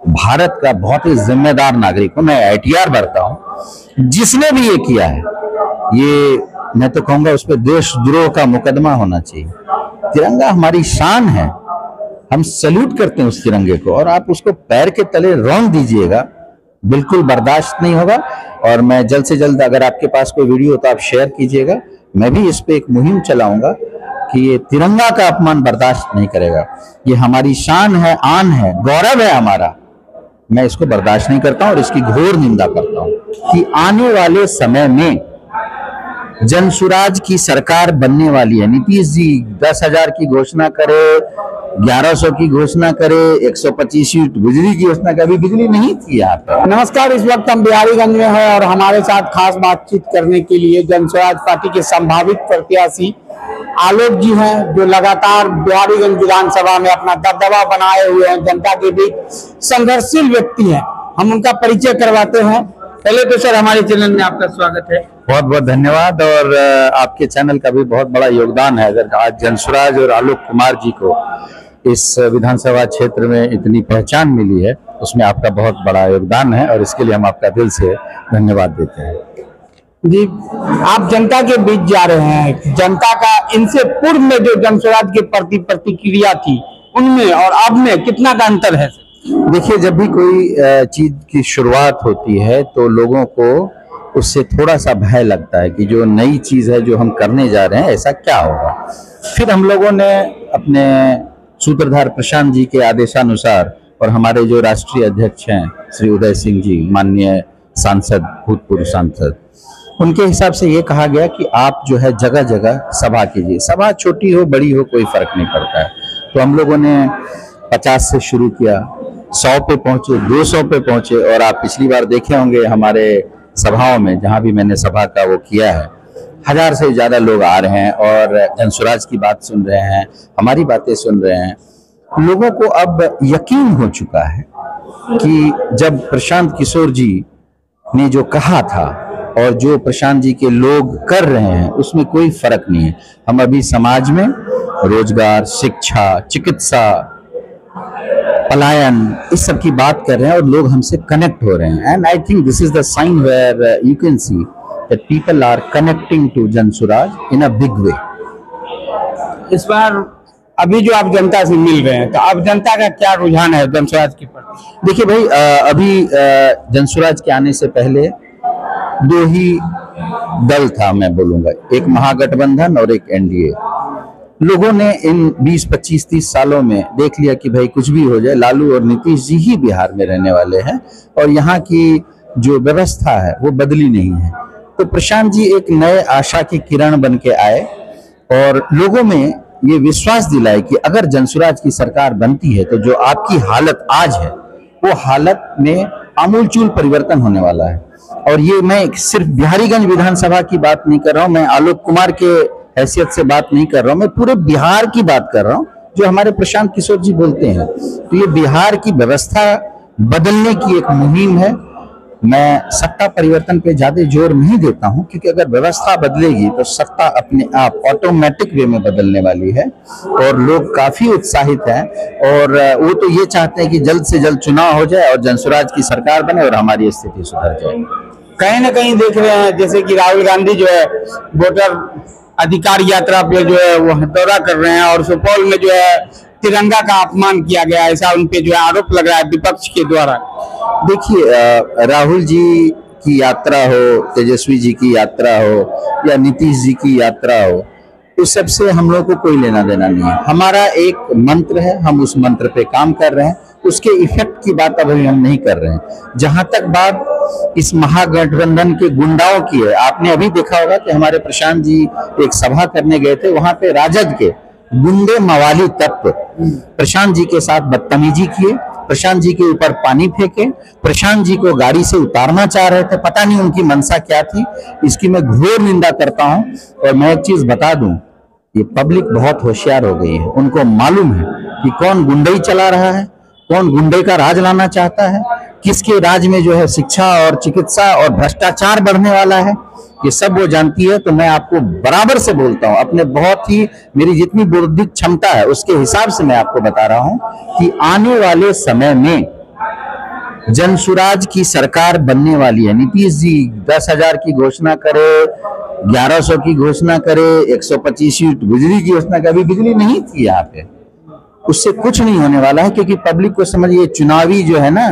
भारत का बहुत ही जिम्मेदार नागरिक हूं, मैं ITR भरता हूं। जिसने भी ये किया है, ये मैं तो कहूंगा उस पर देशद्रोह का मुकदमा होना चाहिए। तिरंगा हमारी शान है, हम सल्यूट करते हैं उस तिरंगे को, और आप उसको पैर के तले रौंद दीजिएगा, बिल्कुल बर्दाश्त नहीं होगा। और मैं जल्द से जल्द, अगर आपके पास कोई वीडियो हो तो आप शेयर कीजिएगा। मैं भी इस पे एक मुहिम चलाऊंगा कि ये तिरंगा का अपमान बर्दाश्त नहीं करेगा। ये हमारी शान है, आन है, गौरव है हमारा। मैं इसको बर्दाश्त नहीं करता हूं और इसकी घोर निंदा करता हूं कि आने वाले समय में जनसुराज की सरकार बनने वाली है। नीतीश जी 10,000 की घोषणा करे, 1100 की घोषणा करे, 125 यूनिट बिजली की घोषणा करे, अभी बिजली नहीं थी यहाँ पर। नमस्कार, इस वक्त हम बिहारीगंज में हैं और हमारे साथ खास बातचीत करने के लिए जनसुराज पार्टी के संभावित प्रत्याशी आलोक जी हैं, जो लगातार बिहारीगंज विधानसभा में अपना दबदबा बनाए हुए हैं, जनता के बीच संघर्षशील व्यक्ति हैं। हम उनका परिचय करवाते हैं। पहले तो सर, हमारे चैनल में आपका स्वागत है। बहुत बहुत धन्यवाद। और आपके चैनल का भी बहुत बड़ा योगदान है। अगर आज जनसुराज और आलोक कुमार जी को इस विधानसभा क्षेत्र में इतनी पहचान मिली है, उसमें आपका बहुत बड़ा योगदान है और इसके लिए हम आपका दिल से धन्यवाद देते हैं। जी, आप जनता के बीच जा रहे हैं। जनता का इनसे पूर्व में जो जनसुराज के प्रति प्रतिक्रिया थी, उनमें और अब में कितना का अंतर है? देखिए, जब भी कोई चीज की शुरुआत होती है तो लोगों को उससे थोड़ा सा भय लगता है कि जो नई चीज है, जो हम करने जा रहे हैं, ऐसा क्या होगा। फिर हम लोगों ने अपने सूत्रधार प्रशांत जी के आदेशानुसार और हमारे जो राष्ट्रीय अध्यक्ष हैं श्री उदय सिंह जी, माननीय सांसद, भूतपूर्व सांसद, उनके हिसाब से ये कहा गया कि आप जो है जगह जगह सभा कीजिए। सभा छोटी हो बड़ी हो कोई फर्क नहीं पड़ता है। तो हम लोगों ने 50 से शुरू किया, 100 पे पहुंचे, 200 पे पहुंचे। और आप पिछली बार देखे होंगे हमारे सभाओं में, जहां भी मैंने सभा का वो किया है, 1000 से ज्यादा लोग आ रहे हैं और जनसुराज की बात सुन रहे हैं, हमारी बातें सुन रहे हैं। लोगों को अब यकीन हो चुका है कि जब प्रशांत किशोर जी ने जो कहा था और जो प्रशांत जी के लोग कर रहे हैं, उसमें कोई फर्क नहीं है। हम अभी समाज में रोजगार, शिक्षा, चिकित्सा, पलायन, इस सब की बात कर रहे हैं और लोग हमसे कनेक्ट हो रहे हैं। And I think this is the sign where you can see that people are connecting to Jan Suraaj in a big way. इस बार अभी जो आप जनता से मिल रहे हैं, तो अब जनता का क्या रुझान है जनसुराज के प्रति? देखिए भाई, अभी जनसुराज के आने से पहले 2 ही दल था, मैं बोलूंगा, एक महागठबंधन और एक NDA। लोगों ने इन 20, 25, 30 सालों में देख लिया कि भाई कुछ भी हो जाए, लालू और नीतीश जी ही बिहार में रहने वाले हैं और यहाँ की जो व्यवस्था है वो बदली नहीं है। तो प्रशांत जी एक नए आशा की किरण बन के आए और लोगों में ये विश्वास दिलाए कि अगर जनसुराज की सरकार बनती है तो जो आपकी हालत आज है, वो हालत में आमूलचूल परिवर्तन होने वाला है। और ये मैं सिर्फ बिहारीगंज विधानसभा की बात नहीं कर रहा हूं, मैं आलोक कुमार के हैसियत से बात नहीं कर रहा हूं, मैं पूरे बिहार की बात कर रहा हूं, जो हमारे प्रशांत किशोर जी बोलते हैं। तो ये बिहार की व्यवस्था बदलने की एक मुहिम है। मैं सत्ता परिवर्तन पे ज्यादा जोर नहीं देता हूं, क्योंकि अगर व्यवस्था बदलेगी तो सत्ता अपने आप ऑटोमेटिक वे में बदलने वाली है और लोग काफी उत्साहित हैं और वो तो ये चाहते हैं कि जल्द से जल्द चुनाव हो जाए और जनसुराज की सरकार बने और हमारी स्थिति सुधर जाए। कहीं ना कहीं देख रहे हैं जैसे कि राहुल गांधी जो है वोटर अधिकार यात्रा पे जो है वो दौरा कर रहे हैं और सुपौल में जो है तिरंगा का अपमान किया गया, ऐसा उन पे जो है आरोप लग रहा है विपक्ष के द्वारा। देखिए, राहुल जी की यात्रा हो, तेजस्वी जी की यात्रा हो या नीतीश जी की यात्रा हो, उस सबसे हम लोग को कोई लेना देना नहीं है। हमारा एक मंत्र है, हम उस मंत्र पे काम कर रहे हैं। उसके इफेक्ट की बात अभी हम नहीं कर रहे हैं। जहां तक बात इस महागठबंधन के गुंडाओं की है, आपने अभी देखा होगा कि हमारे प्रशांत जी एक सभा करने गए थे, वहां पे राजद के गुंडे मवाली तत्व प्रशांत जी के साथ बदतमीजी किए, प्रशांत जी के ऊपर पानी फेंके, प्रशांत जी को गाड़ी से उतारना चाह रहे थे। पता नहीं उनकी मंशा क्या थी, इसकी मैं घोर निंदा करता हूं। और मैं एक चीज बता दूं, ये पब्लिक बहुत होशियार हो गई है, उनको मालूम है कि कौन गुंडई चला रहा है, कौन गुंडे का राज लाना चाहता है, किसके राज में जो है शिक्षा और चिकित्सा और भ्रष्टाचार बढ़ने वाला है, ये सब वो जानती है। तो मैं आपको बराबर से बोलता हूं, अपने बहुत ही मेरी जितनी बौद्धिक क्षमता है उसके हिसाब से मैं आपको बता रहा हूं कि आने वाले समय में जन सुराज की सरकार बनने वाली है। नीतीश जी 10,000 की घोषणा करे, 1100 की घोषणा करे, 125 यूनिट बिजली की घोषणा करे। अभी बिजली नहीं थी यहाँ पे, उससे कुछ नहीं होने वाला है, क्योंकि पब्लिक को समझिए चुनावी जो है ना,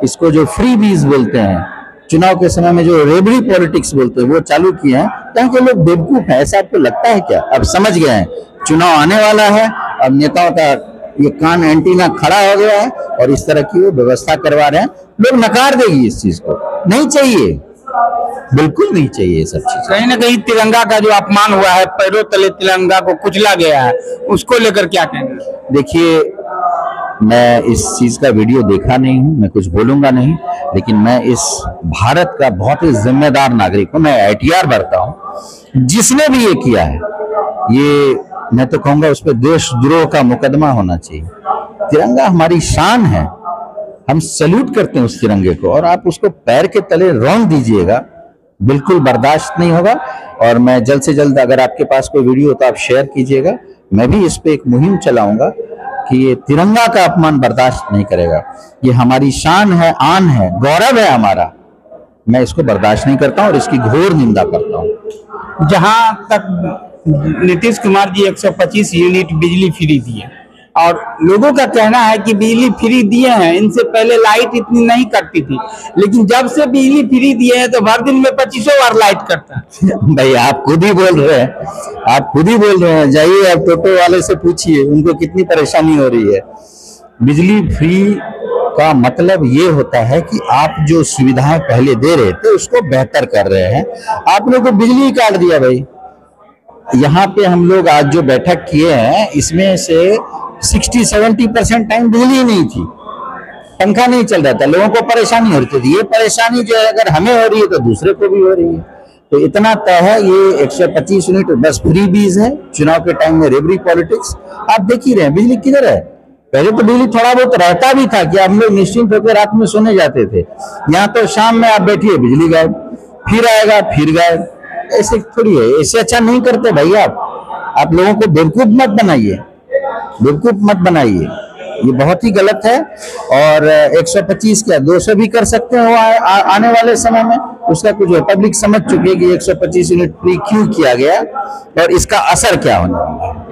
इसको जो फ्री बीज बोलते हैं, चुनाव के समय में जो रेबड़ी पॉलिटिक्स बोलते हैं वो चालू किए हैं। यहाँ के लोग बेवकूफ हैं, ऐसा आपको लगता है क्या? अब समझ गए हैं चुनाव आने वाला है, अब नेताओं का ये कान एंटीना खड़ा हो गया है और इस तरह की वो व्यवस्था करवा रहे हैं। लोग नकार देगी इस चीज को, नहीं चाहिए, बिल्कुल नहीं चाहिए ये सब चीज। कहीं ना कहीं तिरंगा का जो अपमान हुआ है, पैरों तले तिरंगा को कुचला गया है, उसको लेकर क्या कहना? देखिए, मैं इस चीज का वीडियो देखा नहीं हूं, मैं कुछ बोलूंगा नहीं, लेकिन मैं इस भारत का बहुत ही जिम्मेदार नागरिक हूं, मैं ITR भरता हूं। जिसने भी ये किया है, ये मैं तो कहूंगा उस पर देशद्रोह का मुकदमा होना चाहिए। तिरंगा हमारी शान है, हम सैल्यूट करते हैं उस तिरंगे को, और आप उसको पैर के तले रौंद दीजिएगा, बिल्कुल बर्दाश्त नहीं होगा। और मैं जल्द से जल्द, अगर आपके पास कोई वीडियो हो तो आप शेयर कीजिएगा, मैं भी इस पे एक मुहिम चलाऊंगा कि ये तिरंगा का अपमान बर्दाश्त नहीं करेगा। ये हमारी शान है, आन है, गौरव है हमारा। मैं इसको बर्दाश्त नहीं करता हूं और इसकी घोर निंदा करता हूं। जहां तक नीतीश कुमार जी 125 यूनिट बिजली फ्री दिए, और लोगों का कहना है कि बिजली फ्री दिए हैं, इनसे पहले लाइट इतनी नहीं कटती थी, लेकिन जब से बिजली फ्री दिए हैं तो भर दिन में 25 बार लाइट कटता है। भाई आप खुद ही बोल रहे हैं, आप खुद ही बोल रहे हैं, जाइए आप टोटो वाले से पूछिए उनको कितनी परेशानी हो रही है। बिजली फ्री का मतलब ये होता है कि आप जो सुविधाएं पहले दे रहे थे उसको बेहतर कर रहे हैं। आपने तो बिजली काट दिया भाई। यहाँ पे हम लोग आज जो बैठक किए हैं, इसमें से 60-70% टाइम बिजली नहीं थी, पंखा नहीं चल रहा था, लोगों को परेशानी हो रही थी। ये परेशानी जो है अगर हमें हो रही है तो दूसरे को भी हो रही है। तो इतना तय है, ये 125 यूनिट बस फ्री बीज है। चुनाव के टाइम में रेबड़ी पॉलिटिक्स आप देख ही रहे हैं। बिजली किधर है? पहले तो बिजली थोड़ा बहुत रहता भी था कि हम लोग निश्चिंत होकर रात में सोने जाते थे। यहाँ तो शाम में आप बैठिए, बिजली गायब, फिर आएगा, फिर गायब। ऐसे थोड़ी है, ऐसे अच्छा नहीं करते भाई। आप लोगों को बेवकूफ मत बनाइए, बेवकूफ मत बनाइए, ये बहुत ही गलत है। और 125 क्या 200 भी कर सकते हो आने वाले समय में, उसका कुछ है। पब्लिक समझ चुकी है कि 125 यूनिट फ्री क्यों किया गया और इसका असर क्या होने वाला है।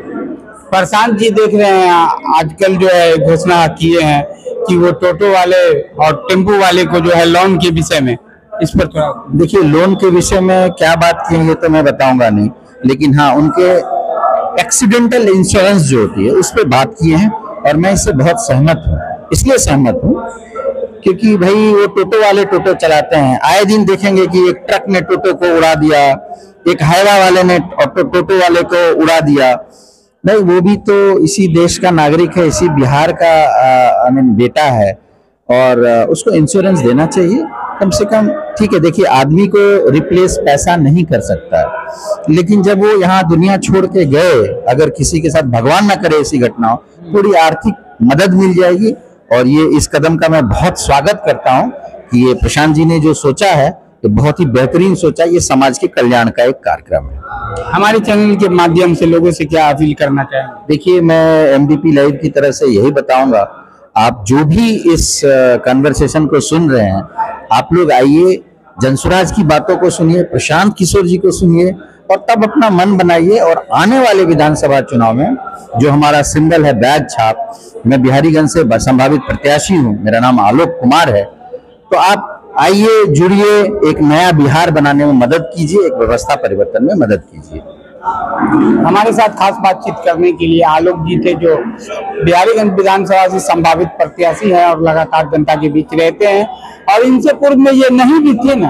प्रशांत जी देख रहे हैं आजकल जो है घोषणा किए हैं कि वो टोटो वाले और टेम्पो वाले को जो है लोन के विषय में, इस पर थोड़ा देखिए। लोन के विषय में क्या बात की है ये तो मैं बताऊंगा नहीं, लेकिन हाँ उनके एक्सीडेंटल इंश्योरेंस जो होती है उस पर बात किए हैं, और मैं इससे बहुत सहमत हूँ। इसलिए सहमत हूँ क्योंकि भाई वो टोटो वाले टोटो चलाते हैं, आए दिन देखेंगे कि एक ट्रक ने टोटो को उड़ा दिया, एक हाईवा वाले ने टोटो वाले को उड़ा दिया। नहीं, वो भी तो इसी देश का नागरिक है, इसी बिहार का बेटा है, और उसको इंश्योरेंस देना चाहिए कम से कम। ठीक है, देखिए आदमी को रिप्लेस पैसा नहीं कर सकता, लेकिन जब वो यहाँ दुनिया छोड़ के गए, अगर किसी के साथ भगवान ना करे ऐसी घटना हो, थोड़ी आर्थिक मदद मिल जाएगी। और ये इस कदम का मैं बहुत स्वागत करता हूँ कि ये प्रशांत जी ने जो सोचा है तो बहुत ही बेहतरीन सोचा। ये समाज के कल्याण का एक कार्यक्रम है। हमारे चैनल के माध्यम से लोगों से क्या अपील करना चाहेंगे? देखिए, मैं MDP लाइव की तरफ से यही बताऊंगा, आप जो भी इस कन्वर्सेशन को सुन रहे हैं, आप लोग आइए, जनसुराज की बातों को सुनिए, प्रशांत किशोर जी को सुनिए, और तब अपना मन बनाइए। और आने वाले विधानसभा चुनाव में जो हमारा सिंबल है बैग छाप, मैं बिहारीगंज से संभावित प्रत्याशी हूँ, मेरा नाम आलोक कुमार है। तो आप आइए, जुड़िए, एक नया बिहार बनाने में मदद कीजिए, एक व्यवस्था परिवर्तन में मदद कीजिए। हमारे साथ खास बातचीत करने के लिए आलोक जी थे, जो बिहारीगंज विधानसभा से संभावित प्रत्याशी है और लगातार जनता के बीच रहते हैं। और इनसे पूर्व में ये नहीं भी थे ना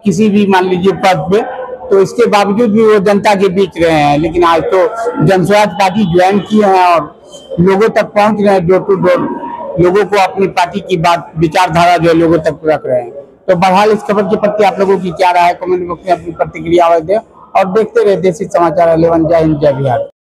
किसी भी मान लीजिए पद पे, तो इसके बावजूद भी वो जनता के बीच रहे हैं। लेकिन आज तो जनसुराज पार्टी ज्वाइन किए हैं और लोगों तक पहुंच रहे हैं, डोर टू डोर लोगों को अपनी पार्टी की बात, विचारधारा जो है लोगों तक रख रहे हैं। तो बहरहाल इस खबर के प्रति आप लोगों की क्या राय है, कमेंट बॉक्स में अपनी प्रतिक्रिया दें और देखते रहे देसी समाचार 11। जय हिंद, जय बिहार।